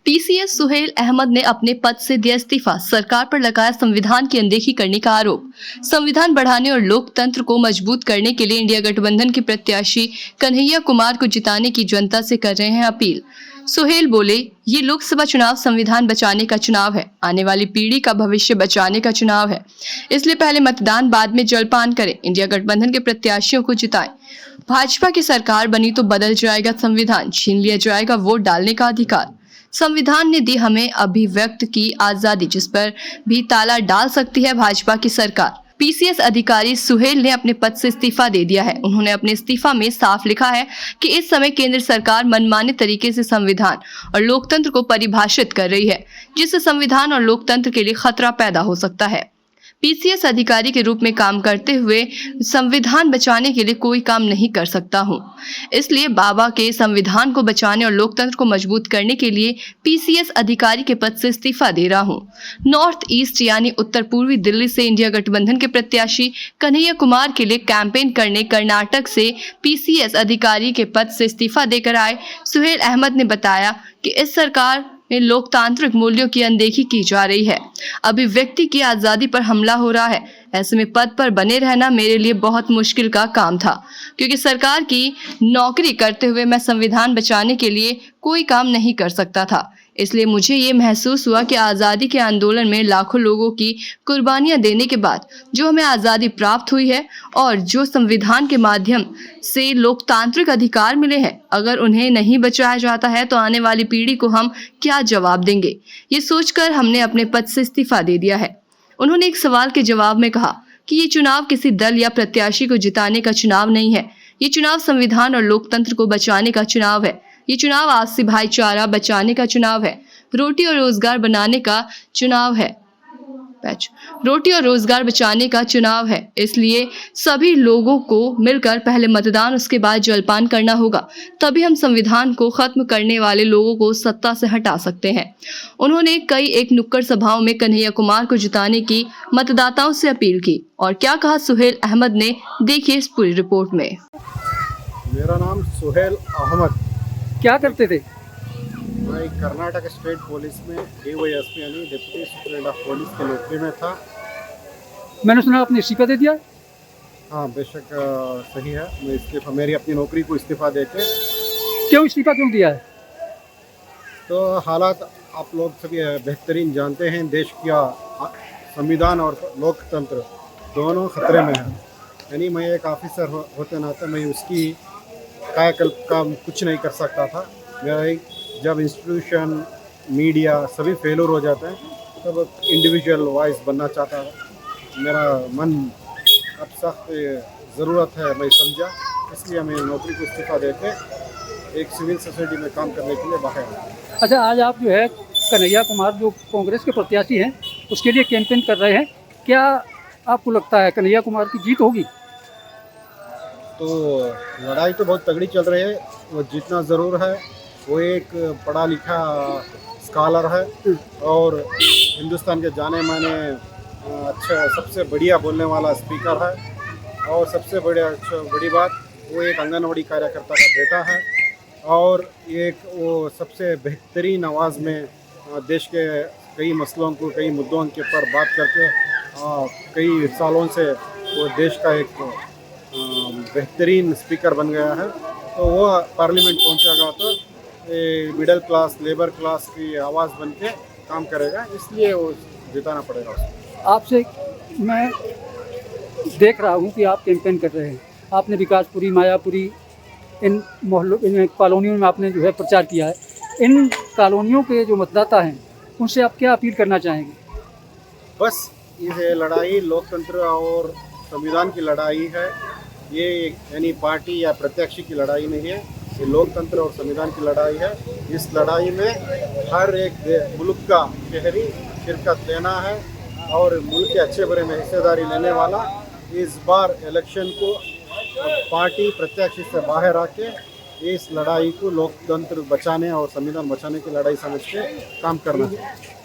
PCS Suhail Ahmad ने अपने पद से दिया इस्तीफा। सरकार पर लगाया संविधान की अनदेखी करने का आरोप। संविधान बढ़ाने और लोकतंत्र को मजबूत करने के लिए इंडिया गठबंधन के प्रत्याशी कन्हैया कुमार को जिताने की जनता से कर रहे हैं अपील। सुहेल बोले, ये लोकसभा चुनाव संविधान बचाने का चुनाव है, आने वाली पीढ़ी का भविष्य बचाने का चुनाव है। इसलिए पहले मतदान, बाद में जलपान करें। इंडिया गठबंधन के प्रत्याशियों को जिताएं। भाजपा की सरकार बनी तो बदल जाएगा संविधान, छीन लिया जाएगा वोट डालने का अधिकार। संविधान ने दी हमें अभिव्यक्त की आजादी, जिस पर भी ताला डाल सकती है भाजपा की सरकार। पीसीएस अधिकारी सुहेल ने अपने पद से इस्तीफा दे दिया है। उन्होंने अपने इस्तीफा में साफ लिखा है कि इस समय केंद्र सरकार मनमाने तरीके से संविधान और लोकतंत्र को परिभाषित कर रही है, जिससे संविधान और लोकतंत्र के लिए खतरा पैदा हो सकता है। पीसीएस अधिकारी के रूप में काम करते हुए संविधान बचाने के लिए कोई काम नहीं कर सकता हूं। इसलिए बाबा के संविधान को बचाने और लोकतंत्र को मजबूत करने के लिए पीसीएस अधिकारी के पद से इस्तीफा दे रहा हूं। नॉर्थ ईस्ट यानी उत्तर पूर्वी दिल्ली से इंडिया गठबंधन के प्रत्याशी कन्हैया कुमार के लिए कैंपेन करने कर्नाटक से पीसीएस अधिकारी के पद से इस्तीफा देकर आए सुहेल अहमद ने बताया कि इस सरकार में लोकतांत्रिक मूल्यों की अनदेखी की जा रही है। अभिव्यक्ति की आजादी पर हमला हो रहा है। ऐसे में पद पर बने रहना मेरे लिए बहुत मुश्किल का काम था, क्योंकि सरकार की नौकरी करते हुए मैं संविधान बचाने के लिए कोई काम नहीं कर सकता था। इसलिए मुझे ये महसूस हुआ कि आज़ादी के आंदोलन में लाखों लोगों की कुर्बानियां देने के बाद जो हमें आज़ादी प्राप्त हुई है और जो संविधान के माध्यम से लोकतांत्रिक अधिकार मिले हैं, अगर उन्हें नहीं बचाया जाता है तो आने वाली पीढ़ी को हम क्या जवाब देंगे। ये सोचकर हमने अपने पद से इस्तीफा दे दिया है। उन्होंने एक सवाल के जवाब में कहा कि ये चुनाव किसी दल या प्रत्याशी को जिताने का चुनाव नहीं है। ये चुनाव संविधान और लोकतंत्र को बचाने का चुनाव है। ये चुनाव आपसी भाईचारा बचाने का चुनाव है। रोटी और रोजगार बनाने का चुनाव है। रोटी और रोजगार बचाने का चुनाव है। इसलिए सभी लोगों को मिलकर पहले मतदान, उसके बाद जलपान करना होगा। तभी हम संविधान को खत्म करने वाले लोगों को सत्ता से हटा सकते हैं। उन्होंने कई एक नुक्कड़ सभाओं में कन्हैया कुमार को जिताने की मतदाताओं से अपील की। और क्या कहा सुहेल अहमद ने, देखिए इस पूरी रिपोर्ट में। मेरा नाम सुहेल अहमद। क्या करते थे? मैं कर्नाटक स्टेट पुलिस में DYSP यानी डिप्टी सुपरिटेंडेंट ऑफ पुलिस की नौकरी में था। मैंने सुना आपने इस्तीफा दे दिया। हाँ, बेशक सही है। मैं इस्तीफा, मेरी अपनी नौकरी को इस्तीफा देके। क्यों इस्तीफा क्यों दिया है? तो हालात आप लोग सभी बेहतरीन जानते हैं। देश का संविधान और लोकतंत्र दोनों खतरे में हैं। यानी मैं एक ऑफिसर होते नाते मैं उसकी कायाकल्प का कुछ नहीं कर सकता था। मेरा जब इंस्टीट्यूशन, मीडिया सभी फेलर हो जाते हैं तब इंडिविजुअल वॉइस बनना चाहता था। मेरा मन अब सख्त ज़रूरत है, मैं समझा, इसलिए मैं नौकरी को इस्तीफा देके एक सिविल सोसाइटी में काम करने के लिए बाहर आया। अच्छा, आज आप जो है कन्हैया कुमार जो कांग्रेस के प्रत्याशी हैं उसके लिए कैंपेन कर रहे हैं, क्या आपको लगता है कन्हैया कुमार की जीत होगी? तो लड़ाई तो बहुत तगड़ी चल रही है। वो जीतना ज़रूर है। वो एक पढ़ा लिखा स्कॉलर है और हिंदुस्तान के जाने माने अच्छा सबसे बढ़िया बोलने वाला स्पीकर है। और सबसे बड़ी बात, वो एक आंगनवाड़ी कार्यकर्ता का बेटा है और वो सबसे बेहतरीन आवाज़ में देश के कई मसलों को, कई मुद्दों के ऊपर बात करके कई सालों से वो देश का एक बेहतरीन स्पीकर बन गया है। तो वो पार्लियामेंट पहुंचेगा तो मिडिल क्लास, लेबर क्लास की आवाज़ बन के काम करेगा, इसलिए वो जिताना पड़ेगा उसको। आपसे मैं देख रहा हूँ कि आप कैंपेन कर रहे हैं। आपने विकासपुरी, मायापुरी, इन मोहल्लों, इन कॉलोनियों में आपने जो है प्रचार किया है। इन कॉलोनियों के जो मतदाता हैं उनसे आप क्या अपील करना चाहेंगे? बस ये लड़ाई लोकतंत्र और संविधान की लड़ाई है। ये यानी पार्टी या प्रत्याशी की लड़ाई नहीं है, ये लोकतंत्र और संविधान की लड़ाई है। इस लड़ाई में हर एक मुल्क का शहरी शिरकत लेना है और मुल्क के अच्छे बुरे में हिस्सेदारी लेने वाला इस बार इलेक्शन को पार्टी प्रत्याशी से बाहर आके इस लड़ाई को लोकतंत्र बचाने और संविधान बचाने की लड़ाई समझ के काम करना चाहिए।